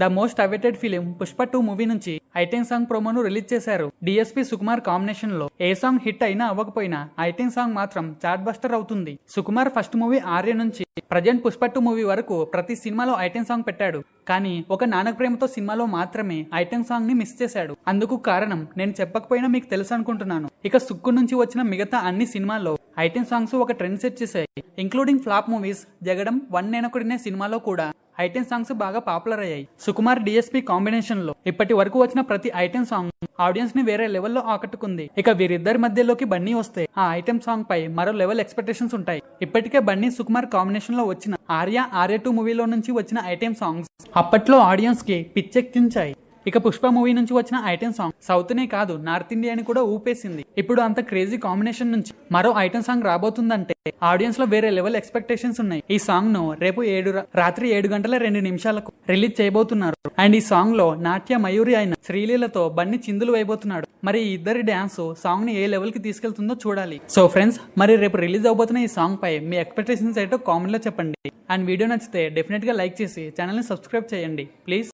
The most awaited film Pushpa 2 movie నుంచి item song ప్రోమోను release చేశారు. DSP Sukumar combination లో ఏ song hit అయినా అవ్వకపోయినా ఐటెం సాంగ్ మాత్రం చాట్ బస్టర్ అవుతుంది. సుకుమార్ ఫస్ట్ మూవీ ఆర్య నుంచి ప్రజెంట్ పుష్ప 2 మూవీ వరకు ప్రతి సినిమాలో ఐటెం సాంగ్ పెట్టాడు. కానీ ఒక నానక ప్రేమతో సినిమాలో మాత్రమే ఐటెం సాంగ్ ని మిస్ చేశాడు. అందుకు కారణం నేను చెప్పకపోయినా మీకు తెలుసు అనుకుంటున్నాను. ఇక సుక్కు నుంచి వచ్చిన మిగతా అన్ని సినిమాల్లో ఐటెం సాంగ్స్ ఒక ట్రెండ్ సెట్ చేశాయి. ఇంక్లూడింగ్ ఫ్లాప్ మూవీస్ జగడం, వన్ నేనొకడినే సినిమాలో కూడా ఐటెం సాంగ్స్ బాగా పాపులర్ అయ్యాయి. సుకుమార్ డిఎస్పీ కాంబినేషన్ లో ఇప్పటి వరకు వచ్చిన ప్రతి ఐటెం సాంగ్ ఆడియన్స్ ని వేరే లెవెల్లో ఆకట్టుకుంది. ఇక వీరిద్దరి మధ్యలోకి బన్నీ వస్తే ఆ ఐటెం సాంగ్ పై మరో లెవెల్ ఎక్స్పెక్టేషన్స్ ఉంటాయి. ఇప్పటికే బన్నీ సుకుమార్ కాంబినేషన్ లో వచ్చిన ఆర్య 2 మూవీలో నుంచి వచ్చిన ఐటెం సాంగ్స్ అప్పట్లో ఆడియన్స్ కి పిచ్చెక్కించాయి. ఇక పుష్ప మూవీ నుంచి వచ్చిన ఐటెం సాంగ్ సౌత్ నే కాదు నార్త్ ఇండియాని కూడా ఊపేసింది. ఇప్పుడు అంత క్రేజీ కాంబినేషన్ నుంచి మరో ఐటెం సాంగ్ రాబోతుందంటే ఆడియన్స్ లో వేరే లెవెల్ ఎక్స్పెక్టేషన్స్ ఉన్నాయి. ఈ సాంగ్ ను రేపు రాత్రి 7:02 రిలీజ్ చేయబోతున్నారు. అండ్ ఈ సాంగ్ లో నాట్య మయూరి అయిన శ్రీలీలతో బన్నీ చిందులు వేయబోతున్నాడు. మరి ఈ ఇద్దరి డాన్స్ సాంగ్ ని ఏ లెవెల్ కి తీసుకెళ్తుందో చూడాలి. సో ఫ్రెండ్స్, మరి రేపు రిలీజ్ అవబోతున్న ఈ సాంగ్ పై మీ ఎక్స్పెక్టేషన్స్ ఏంటో కామెంట్ లో చెప్పండి. అండ్ వీడియో నచ్చితే డెఫినెట్ గా లైక్ చేసి ఛానల్ ని సబ్స్క్రైబ్ చేయండి ప్లీజ్.